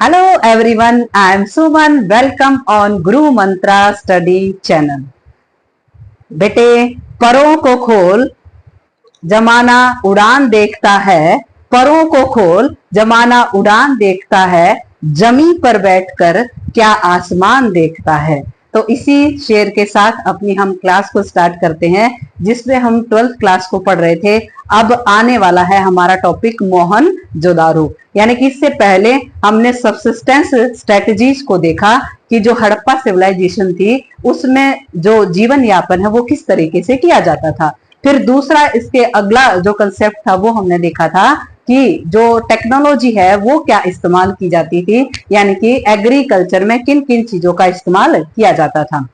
Hello everyone, I am Suman. Welcome on Guru Mantra Study Channel. बेटे, परों को खोल, जमाना उड़ान देखता है। परों को खोल, जमाना उड़ान देखता है। जमी पर बैठकर क्या आसमान देखता है। तो इसी शेर के साथ अपनी हम क्लास को स्टार्ट करते हैं, जिसमें हम 12th क्लास को पढ़ रहे थे। अब आने वाला है हमारा टॉपिक मोहनजोदारो, यानी कि इससे पहले हमने सबसिस्टेंस स्ट्रेटजीज को देखा कि जो हड़प्पा सिविलाइजेशन थी उसमें जो जीवन यापन है वो किस तरीके से किया जाता था। फिर दूसरा इसके अगला जो कंसेप्ट था वो हमने देखा था कि जो टेक्नोलॉजी है वो क्या इस्तेमाल की जाती थी, यानी कि एग्रीकल्चर में किन किन चीजों का इस्तेमाल किया जाता था,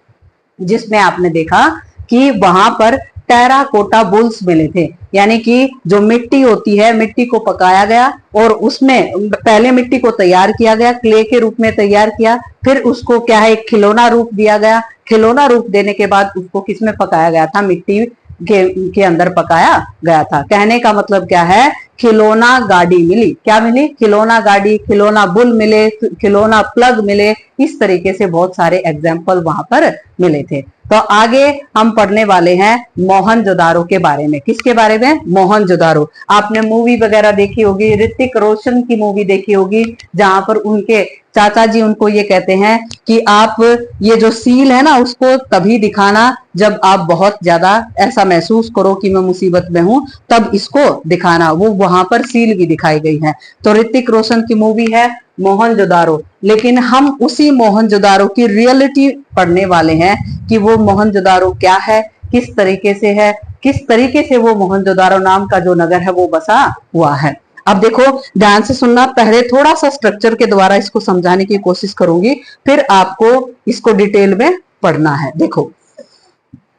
जिसमें आपने देखा कि वहां पर टेराकोटा बुल्स मिले थे, यानी कि जो मिट्टी होती है, मिट्टी को पकाया गया और उसमें पहले मिट्टी को तैयार किया गया, क्ले के रूप में तैयार किया, फिर उसको क्या है एक खिलौना रूप दिया गया। खिलौना रूप देने के बाद उसको किसमें पकाया गया था, मिट्टी के अंदर पकाया गया था। कहने का मतलब क्या है, खिलौना गाड़ी मिली। क्या मिली? खिलौना गाड़ी, खिलौना बुल मिले, खिलौना प्लग मिले। इस तरीके से बहुत सारे एग्जाम्पल वहां पर मिले थे। तो आगे हम पढ़ने वाले हैं मोहनजोदारो के बारे में। किसके बारे में? मोहनजोदारो। आपने मूवी वगैरह देखी होगी, ऋतिक रोशन की मूवी देखी होगी, जहां पर उनके चाचा जी उनको ये कहते हैं कि आप ये जो सील है ना उसको तभी दिखाना जब आप बहुत ज्यादा ऐसा महसूस करो कि मैं मुसीबत में हूं, तब इसको दिखाना। वो वहां पर सील भी दिखाई गई है। तो ऋतिक रोशन की मूवी है मोहनजोदारो, लेकिन हम उसी मोहनजोदारो की रियलिटी पढ़ने वाले हैं कि वो मोहनजोदारो क्या है, किस तरीके से है, किस तरीके से वो मोहनजोदारो नाम का जो नगर है वो बसा हुआ है। अब देखो, ध्यान से सुनना। पहले थोड़ा सा स्ट्रक्चर के द्वारा इसको समझाने की कोशिश करूंगी, फिर आपको इसको डिटेल में पढ़ना है। देखो,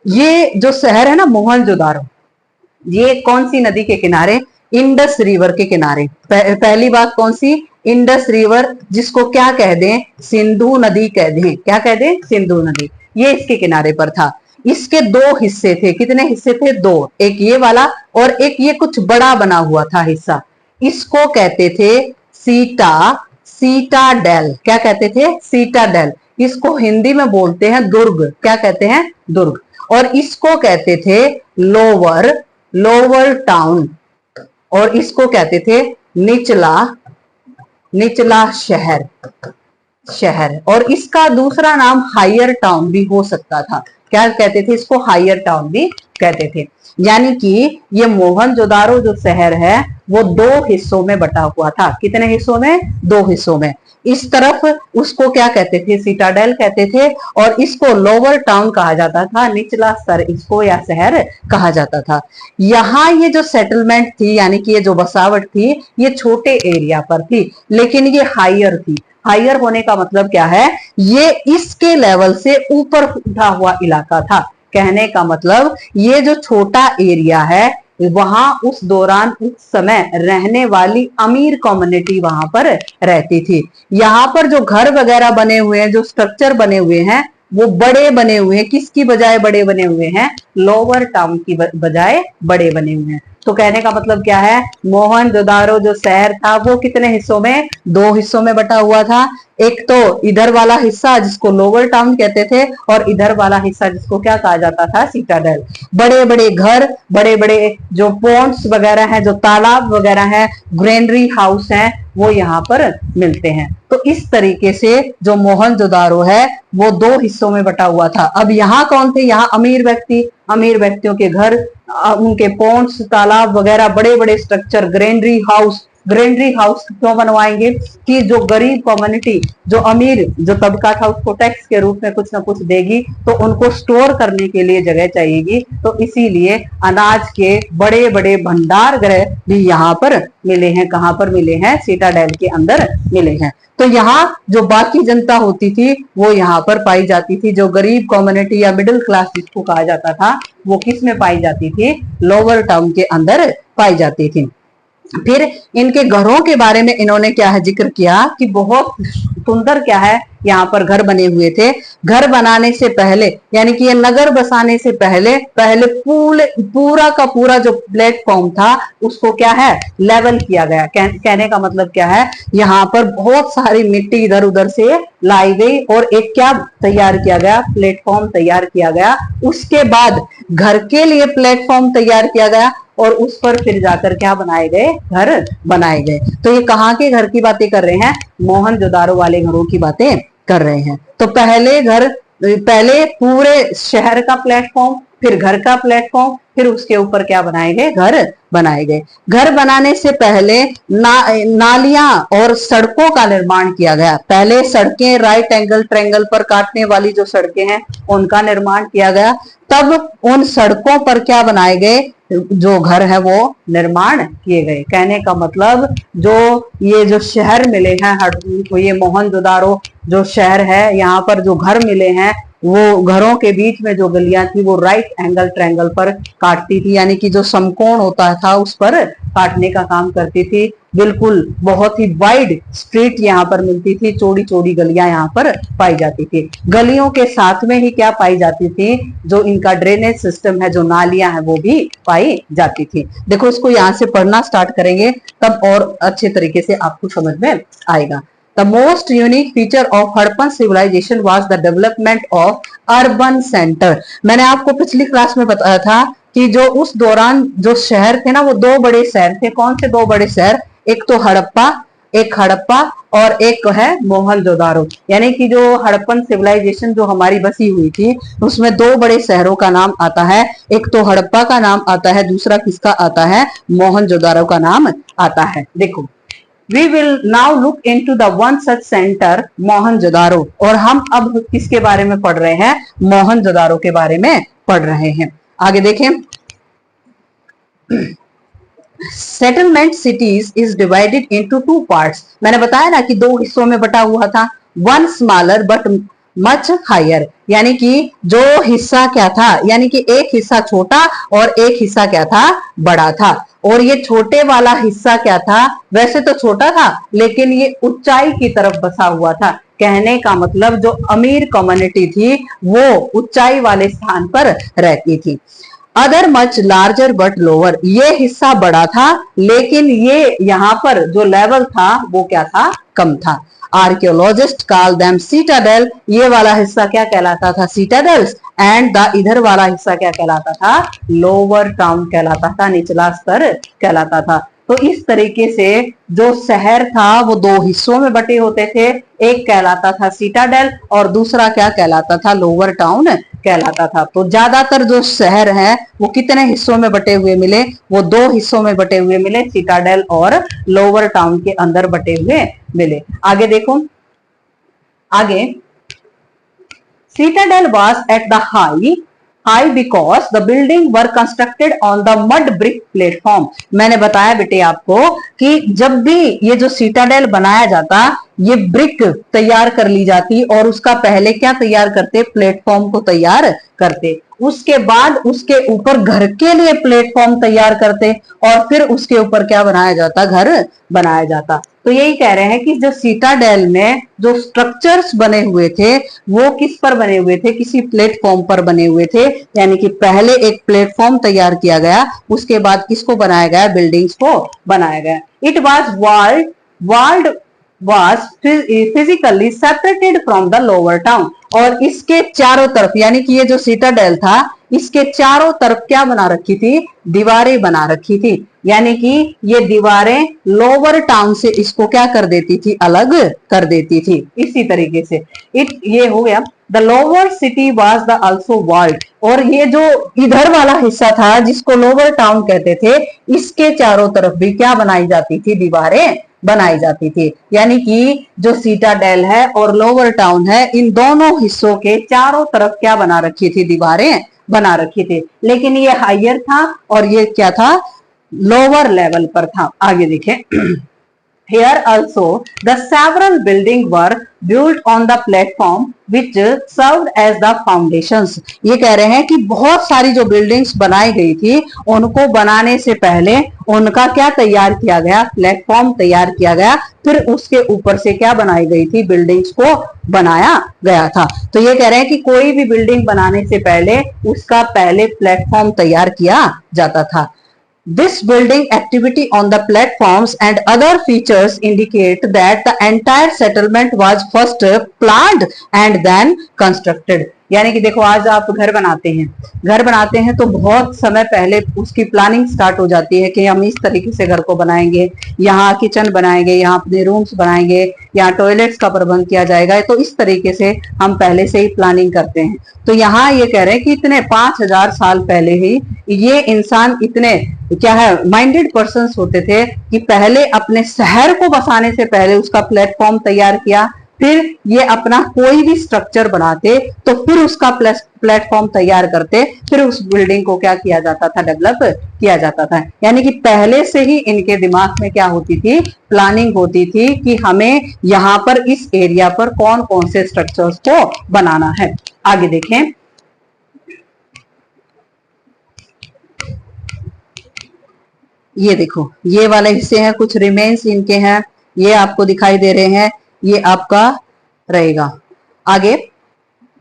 ये जो शहर है ना मोहनजोदारो, ये कौन सी नदी के किनारे? इंडस रिवर के किनारे। पहली बात कौन सी? इंडस रिवर, जिसको क्या कह दें, सिंधु नदी कह दें। क्या कह दें? सिंधु नदी। ये इसके किनारे पर था। इसके दो हिस्से थे। कितने हिस्से थे? दो। एक ये वाला और एक ये कुछ बड़ा बना हुआ था हिस्सा। इसको कहते थे सीटाडेल। क्या कहते थे? सीटाडेल। इसको हिंदी में बोलते हैं दुर्ग। क्या कहते हैं? दुर्ग। और इसको कहते थे लोअर टाउन, और इसको कहते थे निचला शहर। और इसका दूसरा नाम हायर टाउन भी हो सकता था। क्या कहते थे इसको? हायर टाउन भी कहते थे। यानी कि ये मोहनजोदारो जो शहर है वो दो हिस्सों में बटा हुआ था। कितने हिस्सों में? दो हिस्सों में। इस तरफ उसको क्या कहते थे? सिटाडेल कहते थे, और इसको लोअर टाउन कहा जाता था, निचला स्तर इसको या शहर कहा जाता था। यहाँ ये जो सेटलमेंट थी, यानी कि ये जो बसावट थी, ये छोटे एरिया पर थी, लेकिन ये हायर थी। हायर होने का मतलब क्या है? ये इसके लेवल से ऊपर उठा हुआ इलाका था। कहने का मतलब ये जो छोटा एरिया है, वहां उस दौरान उस समय रहने वाली अमीर कम्युनिटी वहां पर रहती थी। यहाँ पर जो घर वगैरह बने हुए हैं, जो स्ट्रक्चर बने हुए हैं, वो बड़े बने हुए हैं। किसकी बजाय बड़े बने हुए हैं? लोअर टाउन की बजाय बड़े बने हुए हैं। तो कहने का मतलब क्या है? मोहनजोदारो जो शहर था वो कितने हिस्सों में? दो हिस्सों में बटा हुआ था। एक तो इधर वाला हिस्सा जिसको लोअर टाउन कहते थे, और इधर वाला हिस्सा जिसको क्या कहा जाता था? सिटाडेल। बड़े बड़े घर, बड़े बड़े जो पॉन्ड्स वगैरह हैं, जो तालाब वगैरह हैं, ग्रेनरी हाउस हैं, वो यहाँ पर मिलते हैं। तो इस तरीके से जो मोहनजोदारो है वो दो हिस्सों में बटा हुआ था। अब यहाँ कौन थे? यहाँ अमीर व्यक्ति, अमीर व्यक्तियों के घर, उनके पॉन्ड्स, तालाब वगैरह, बड़े बड़े structure, granary house. Granary house क्यों बनवाएंगे? कि जो गरीब कम्युनिटी, जो अमीर जो तबका था, उसको टैक्स के रूप में कुछ ना कुछ देगी, तो उनको स्टोर करने के लिए जगह चाहिएगी। तो इसीलिए अनाज के बड़े बड़े भंडार गृह भी यहाँ पर मिले हैं। कहाँ पर मिले हैं? सिटाडेल के अंदर मिले हैं। तो यहाँ जो बाकी जनता होती थी वो यहाँ पर पाई जाती थी। जो गरीब कम्युनिटी या मिडिल क्लास जिसको कहा जाता था, वो किस में पाई जाती थी? लोअर टाउन के अंदर पाई जाती थी। फिर इनके घरों के बारे में इन्होंने क्या है जिक्र किया कि बहुत सुंदर क्या है यहाँ पर घर बने हुए थे। घर बनाने से पहले यानी कि ये नगर बसाने से पहले पहले पूरा का पूरा जो प्लेटफॉर्म था उसको क्या है लेवल किया गया। कहने का मतलब क्या है, यहाँ पर बहुत सारी मिट्टी इधर उधर से लाई गई और एक क्या तैयार किया गया, प्लेटफॉर्म तैयार किया गया। उसके बाद घर के लिए प्लेटफॉर्म तैयार किया गया और उस पर फिर जाकर क्या बनाए गए, घर बनाए गए। तो ये कहाँ के घर की बातें कर रहे हैं, मोहनजोदारो वाले घरों की बातें कर रहे हैं। तो पहले पूरे शहर का प्लेटफॉर्म, फिर घर का प्लेटफॉर्म, फिर उसके ऊपर क्या बनाए गए, घर बनाए गए। घर बनाने से पहले नालियां और सड़कों का निर्माण किया गया। पहले सड़कें राइट एंगल ट्रायंगल पर काटने वाली जो सड़कें हैं उनका निर्माण किया गया। तब उन सड़कों पर क्या बनाए गए, जो घर है वो निर्माण किए गए। कहने का मतलब ये जो शहर मिले हैं, ये मोहनजोदारो जो शहर है, यहाँ पर जो घर मिले हैं वो घरों के बीच में जो गलियां थी वो राइट एंगल ट्रायंगल पर काटती थी, यानी कि जो समकोण होता था उस पर काटने का काम करती थी। बिल्कुल बहुत ही वाइड स्ट्रीट यहाँ पर मिलती थी, चौड़ी चौड़ी गलियां यहाँ पर पाई जाती थी। गलियों के साथ में ही क्या पाई जाती थी, जो इनका ड्रेनेज सिस्टम है, जो नालियां हैं वो भी पाई जाती थी। देखो इसको यहाँ से पढ़ना स्टार्ट करेंगे तब और अच्छे तरीके से आपको समझ में आएगा। The most unique feature of Harappan civilization was the development of urban center। मैंने आपको पिछली क्लास में बताया था कि जो उस दौरान जो शहर थे ना वो दो बड़े शहर थे। कौन से दो बड़े शहर, एक तो हड़प्पा और एक है मोहनजोदारो। यानी कि जो हड़प्पन सिविलाइजेशन जो हमारी बसी हुई थी उसमें दो बड़े शहरों का नाम आता है। एक तो हड़प्पा का नाम आता है, दूसरा किसका आता है, मोहनजोदारो का नाम आता है। देखो We will now look into the one such center, Mohenjodaro. और हम अब किसके बारे में पढ़ रहे हैं, मोहनजोदारो के बारे में पढ़ रहे हैं। आगे देखें, settlement cities is divided into 2 parts. मैंने बताया ना कि 2 हिस्सों में बटा हुआ था। One smaller but much higher, यानी कि जो हिस्सा क्या था, यानी कि एक हिस्सा छोटा और एक हिस्सा क्या था, बड़ा था। और ये छोटे वाला हिस्सा क्या था, वैसे तो छोटा था लेकिन ये ऊंचाई की तरफ बसा हुआ था। कहने का मतलब जो अमीर कम्युनिटी थी वो ऊंचाई वाले स्थान पर रहती थी। Other much larger but lower, ये हिस्सा बड़ा था लेकिन ये यहाँ पर जो लेवल था वो क्या था, कम था। आर्कियोलॉजिस्ट कॉल देम सीटाडेल, ये वाला हिस्सा क्या कहलाता था, सीटाडेल्स। एंड द इधर वाला हिस्सा क्या कहलाता था, लोअर टाउन कहलाता था, निचला स्तर कहलाता था। तो इस तरीके से जो शहर था वो 2 हिस्सों में बटे होते थे। एक कहलाता था सीटाडेल और दूसरा क्या कहलाता था, लोअर टाउन कहलाता था। तो ज्यादातर जो शहर है वो कितने हिस्सों में बटे हुए मिले, वो 2 हिस्सों में बटे हुए मिले, सीटाडेल और लोअर टाउन के अंदर बटे हुए मिले। आगे देखो, आगे Citadel was at the high because the building were constructed on the mud brick platform। मैंने बताया बेटे आपको कि जब भी ये जो सीटाडेल बनाया जाता, ये ब्रिक तैयार कर ली जाती और उसका पहले क्या तैयार करते, प्लेटफॉर्म को तैयार करते। उसके बाद उसके ऊपर घर के लिए प्लेटफॉर्म तैयार करते और फिर उसके ऊपर क्या बनाया जाता, घर बनाया जाता। तो यही कह रहे हैं कि जो सीटाडेल में जो स्ट्रक्चर्स बने हुए थे वो किस पर बने हुए थे, किसी प्लेटफॉर्म पर बने हुए थे। यानी कि पहले एक प्लेटफॉर्म तैयार किया गया, उसके बाद किसको बनाया गया, बिल्डिंग्स को बनाया गया। It walled was physically separated from the lower town। और इसके चारों तरफ, यानी कि ये जो सीटाडेल था इसके चारों तरफ क्या बना रखी थी, दीवारें बना रखी थी। यानी कि ये दीवारें लोअर टाउन से इसको क्या कर देती थी, अलग कर देती थी। इसी तरीके से ये हो गया। The lower city was the also walled. और ये जो इधर वाला हिस्सा था जिसको लोअर टाउन कहते थे, इसके चारों तरफ भी क्या बनाई जाती थी, दीवारें बनाई जाती थी। यानी कि जो सीटाडेल है और लोअर टाउन है, इन दोनों हिस्सों के चारों तरफ क्या बना रखी थी, दीवारें बना रखी थी। लेकिन ये हायर था और ये क्या था, लोअर लेवल पर था। आगे देखें, Here also the several buildings were built on the platform which served as the foundations. ये कह रहे हैं कि बहुत सारी जो बिल्डिंग्स बनाई गई थी उनको बनाने से पहले उनका क्या तैयार किया गया, प्लेटफॉर्म तैयार किया गया, फिर उसके ऊपर से क्या बनाई गई थी, बिल्डिंग्स को बनाया गया था। तो ये कह रहे हैं कि कोई भी बिल्डिंग बनाने से पहले उसका पहले प्लेटफॉर्म तैयार किया जाता था। This building activity on the platforms and other features indicate that the entire settlement was first planned and then constructed. यानी कि देखो, आज आप घर बनाते हैं तो बहुत समय पहले उसकी प्लानिंग स्टार्ट हो जाती है कि हम इस तरीके से घर को बनाएंगे, यहाँ किचन बनाएंगे, यहाँ अपने रूम्स बनाएंगे, यहाँ टॉयलेट्स का प्रबंध किया जाएगा। तो इस तरीके से हम पहले से ही प्लानिंग करते हैं। तो यहाँ ये कह रहे हैं कि इतने 5000 साल पहले ही ये इंसान इतने क्या है, माइंडेड पर्सन्स होते थे कि पहले अपने शहर को बसाने से पहले उसका प्लेटफॉर्म तैयार किया, फिर ये अपना कोई भी स्ट्रक्चर बनाते तो फिर उसका प्लेटफॉर्म तैयार करते, फिर उस बिल्डिंग को क्या किया जाता था, डेवलप किया जाता था। यानी कि पहले से ही इनके दिमाग में क्या होती थी, प्लानिंग होती थी कि हमें यहाँ पर इस एरिया पर कौन कौन से स्ट्रक्चर्स को बनाना है। आगे देखें, ये देखो, ये वाले हिस्से हैं, कुछ रिमेन्स इनके हैं, ये आपको दिखाई दे रहे हैं, ये आपका रहेगा। आगे,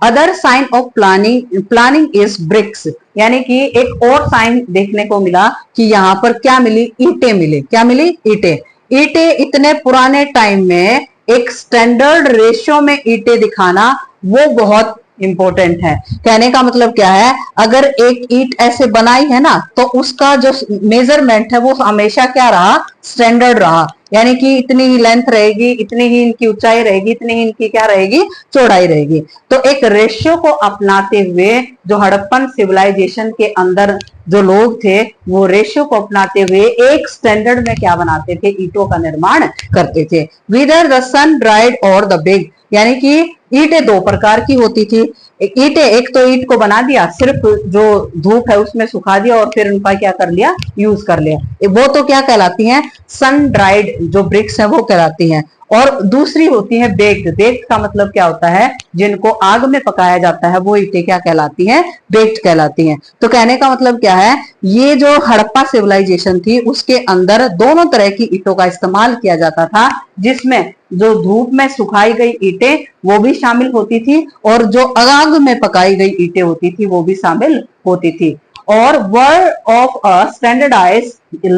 other sign of planning is bricks, यानी कि एक और साइन देखने को मिला कि यहाँ पर क्या मिली, ईंटें मिले। क्या मिली, ईंटें। ईंटें इतने पुराने टाइम में एक स्टैंडर्ड रेशियो में ईंटें दिखाना वो बहुत इंपॉर्टेंट है। कहने का मतलब क्या है, अगर एक ईंट ऐसे बनाई है ना तो उसका जो मेजरमेंट है वो हमेशा क्या रहा, स्टैंडर्ड रहा। यानी कि इतनी ही लेंथ रहेगी, इतनी ही इनकी ऊंचाई रहेगी, इतनी ही इनकी क्या रहेगी, चौड़ाई रहेगी। तो एक रेशियो को अपनाते हुए जो हड़प्पन सिविलाइजेशन के अंदर जो लोग थे वो रेशियो को अपनाते हुए एक स्टैंडर्ड में क्या बनाते थे, ईंटों का निर्माण करते थे। विदर द सन ड्राइड और द बिग, यानी कि ईंटें दो प्रकार की होती थी। ईंटें, एक तो ईंट को बना दिया, सिर्फ जो धूप है उसमें सुखा दिया और फिर उनका क्या कर लिया, यूज कर लिया, वो तो क्या कहलाती हैं, सन ड्राइड जो ब्रिक्स हैं वो कहलाती हैं। और दूसरी होती है बेक्ड। बेक्ड का मतलब क्या होता है, जिनको आग में पकाया जाता है वो ईंटें क्या कहलाती हैं, बेक्ड कहलाती हैं। तो कहने का मतलब क्या है, ये जो हड़प्पा सिविलाइजेशन थी उसके अंदर दोनों तरह की ईंटों का इस्तेमाल किया जाता था, जिसमें जो धूप में सुखाई गई ईंटें वो भी शामिल होती थी और जो आग में पकाई गई ईंटें होती थी वो भी शामिल होती थी। और were of a standardised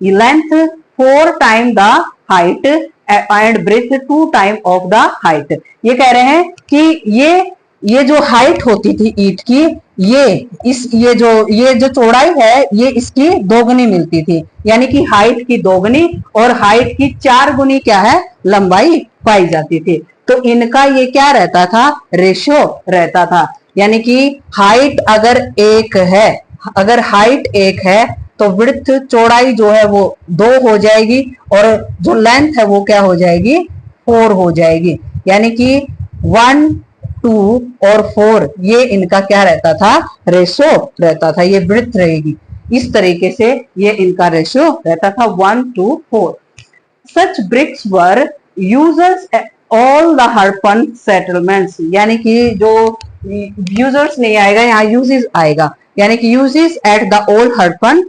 length 4 time the height and breadth 2 time of the height. ये कह रहे हैं कि ये जो हाइट होती थी ईंट की, ये जो चौड़ाई है ये इसकी दोगुनी मिलती थी। यानी कि हाइट की दोगुनी और हाइट की 4 गुनी क्या है, लंबाई पाई जाती थी। तो इनका ये क्या रहता था, रेशियो रहता था। यानी कि हाइट अगर 1 है, अगर हाइट 1 है तो विड्थ, चौड़ाई जो है वो 2 हो जाएगी और जो लेंथ है वो क्या हो जाएगी, 4 हो जाएगी। यानी कि 1, 2 और 4 ये इनका क्या रहता था, रेशो रहता था। ये विड्थ रहेगी, इस तरीके से ये इनका रेशो रहता था 1 to 4। सच ब्रिक्स वर यूजर्स ऑल द हड़प्पन सेटलमेंट्स, यानी कि जो यूजर्स नहीं आएगा, यहाँ यूजेस आएगा। यानी कि uses at the old Harappan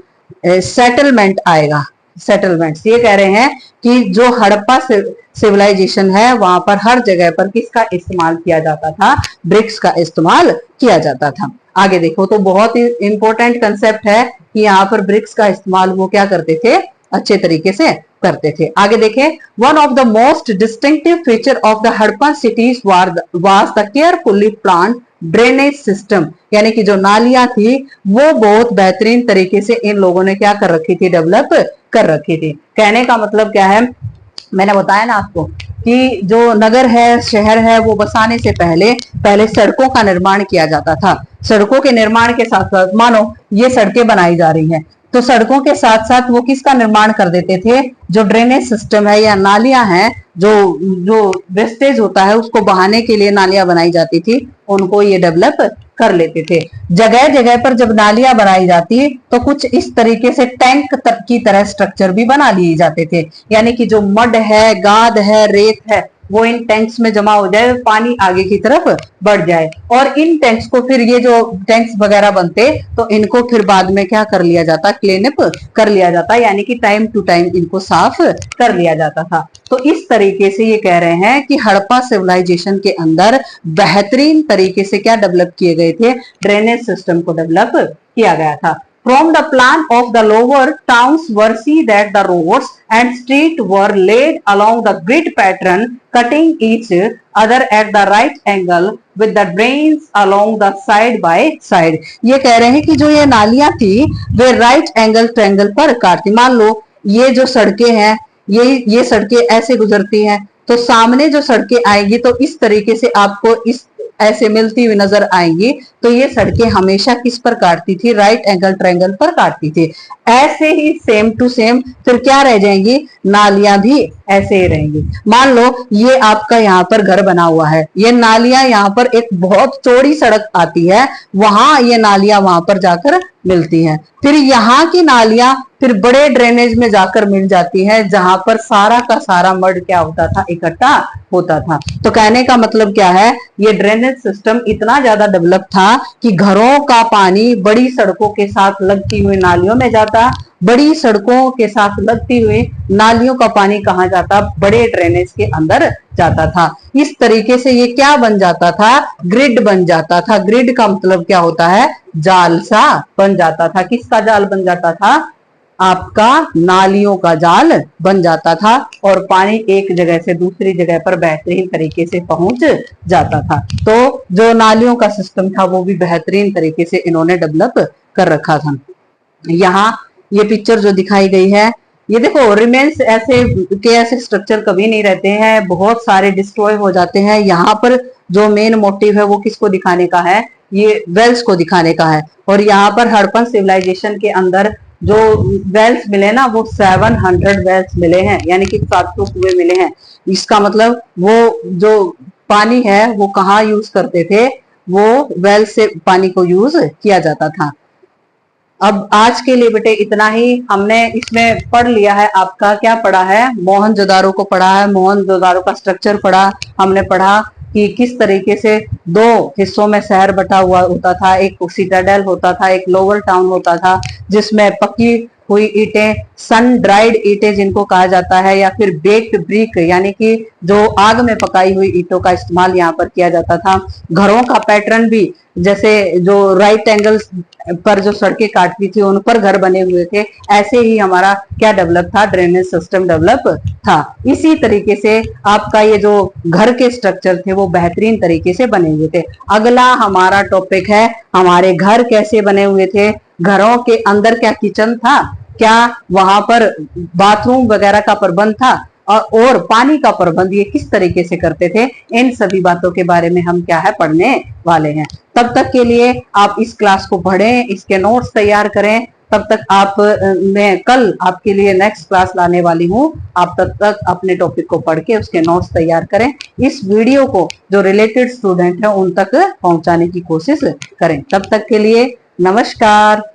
settlement आएगा, सेटलमेंट्स। ये कह रहे हैं कि जो हड़प्पा सिविलाइजेशन है वहां पर हर जगह पर किसका इस्तेमाल किया जाता था, ब्रिक्स का इस्तेमाल किया जाता था। आगे देखो, तो बहुत ही इंपॉर्टेंट कंसेप्ट है कि यहाँ पर ब्रिक्स का इस्तेमाल वो क्या करते थे, अच्छे तरीके से करते थे। आगे देखें, one of the most distinctive feature of the Harappan cities was the carefully planned drainage system, यानी कि जो नालियां थी वो बहुत बेहतरीन तरीके से इन लोगों ने क्या कर रखी थी, डेवलप कर रखी थी। कहने का मतलब क्या है, मैंने बताया ना आपको कि जो नगर है, शहर है, वो बसाने से पहले सड़कों का निर्माण किया जाता था। सड़कों के निर्माण के साथ साथ, मानो ये सड़कें बनाई जा रही हैं, तो सड़कों के साथ साथ वो किसका निर्माण कर देते थे, जो ड्रेनेज सिस्टम है या नालियां हैं, जो वेस्टेज होता है उसको बहाने के लिए नालियां बनाई जाती थी, उनको ये डेवलप कर लेते थे। जगह जगह पर जब नालियां बनाई जाती तो कुछ इस तरीके से टैंक की तरह स्ट्रक्चर भी बना लिए जाते थे, यानी कि जो मड है, गाद है, रेत है, वो इन टैंक्स में जमा हो जाए, पानी आगे की तरफ बढ़ जाए। और इन टैंक्स को फिर ये जो टैंक्स वगैरह बनते तो इनको फिर बाद में क्या कर लिया जाता, क्लीन अप कर लिया जाता, यानी कि टाइम टू टाइम इनको साफ कर लिया जाता था। तो इस तरीके से ये कह रहे हैं कि हड़प्पा सिविलाइजेशन के अंदर बेहतरीन तरीके से क्या डेवलप किए गए थे, ड्रेनेज सिस्टम को डेवलप किया गया था। From the plan of the lower towns were see that the roads and street were laid along the grid pattern, cutting each other at the right angle with the drains along the side by side। ये कह रहे हैं कि जो ये नालियां थी way right angle triangle पर काटती। मान लो ये जो सड़कें हैं, ये सड़कें ऐसे गुजरती हैं, तो सामने जो सड़कें आएंगी तो इस तरीके से आपको इस ऐसे मिलती हुई नजर आएंगी। तो ये सड़कें हमेशा किस पर काटती थी, राइट एंगल ट्रायंगल पर काटती थी। ऐसे ही सेम टू सेम फिर क्या रह जाएंगी, नालियां भी ऐसे ही रहेंगी। मान लो ये आपका यहाँ पर घर बना हुआ है, ये नालियां यहाँ पर एक बहुत चौड़ी सड़क आती है, वहां ये नालियां वहां पर जाकर मिलती हैं। फिर यहाँ की नालियां फिर बड़े ड्रेनेज में जाकर मिल जाती है, जहां पर सारा का सारा मड क्या होता था, इकट्ठा होता था। तो कहने का मतलब क्या है, ये ड्रेनेज सिस्टम इतना ज्यादा डेवलप था कि घरों का पानी बड़ी सड़कों के साथ लगती हुई नालियों में जाता, बड़ी सड़कों के साथ लगती हुई नालियों का पानी कहाँ जाता, बड़े ड्रेनेज के अंदर जाता था। इस तरीके से ये क्या बन जाता था, ग्रिड बन जाता था। ग्रिड का मतलब क्या होता है, जाल सा बन जाता था। किसका जाल बन जाता था, आपका नालियों का जाल बन जाता था, और पानी एक जगह से दूसरी जगह पर बेहतरीन तरीके से पहुंच जाता था। तो जो नालियों का सिस्टम था वो भी बेहतरीन तरीके से इन्होंने डेवलप कर रखा था। यहाँ ये पिक्चर जो दिखाई गई है, ये देखो रिमेन्स ऐसे के ऐसे स्ट्रक्चर कभी नहीं रहते हैं, बहुत सारे डिस्ट्रॉय हो जाते हैं। यहाँ पर जो मेन मोटिव है वो किसको दिखाने का है, ये वेल्स को दिखाने का है। और यहाँ पर हड़प्पन सिविलाइजेशन के अंदर जो वेल्स मिले ना, वो 700 वेल्स मिले हैं, यानी कि 700 कुएं मिले हैं। इसका मतलब वो जो पानी है वो कहाँ यूज करते थे, वो वेल से पानी को यूज किया जाता था। अब आज के लिए बेटे इतना ही। हमने इसमें पढ़ लिया है, आपका क्या पढ़ा है, मोहनजोदारो को पढ़ा है, मोहनजोदारो का स्ट्रक्चर पढ़ा। हमने पढ़ा कि किस तरीके से दो हिस्सों में शहर बटा हुआ होता था, एक सिटाडेल होता था, एक लोअर टाउन होता था, जिसमें पकी हुई ईंटें, सन ड्राइड ईंटें जिनको कहा जाता है, या फिर बेक्ड ब्रिक यानी कि जो आग में पकाई हुई ईंटों का इस्तेमाल यहाँ पर किया जाता था। घरों का पैटर्न भी जैसे जो राइट एंगल्स पर जो सड़कें काटती थी उन पर घर बने हुए थे, ऐसे ही हमारा क्या डेवलप था, ड्रेनेज सिस्टम डेवलप था। इसी तरीके से आपका ये जो घर के स्ट्रक्चर थे वो बेहतरीन तरीके से बने हुए थे। अगला हमारा टॉपिक है हमारे घर कैसे बने हुए थे, घरों के अंदर क्या किचन था, क्या वहां पर बाथरूम वगैरह का प्रबंध था, और पानी का प्रबंध ये किस तरीके से करते थे। इन सभी बातों के बारे में हम क्या है पढ़ने वाले हैं। तब तक के लिए आप इस क्लास को पढ़ें, इसके नोट्स तैयार करें। तब तक आप मैं कल आपके लिए नेक्स्ट क्लास लाने वाली हूँ। आप तब तक अपने टॉपिक को पढ़ के उसके नोट्स तैयार करें। इस वीडियो को जो रिलेटेड स्टूडेंट हैं उन तक पहुंचाने की कोशिश करें। तब तक के लिए नमस्कार।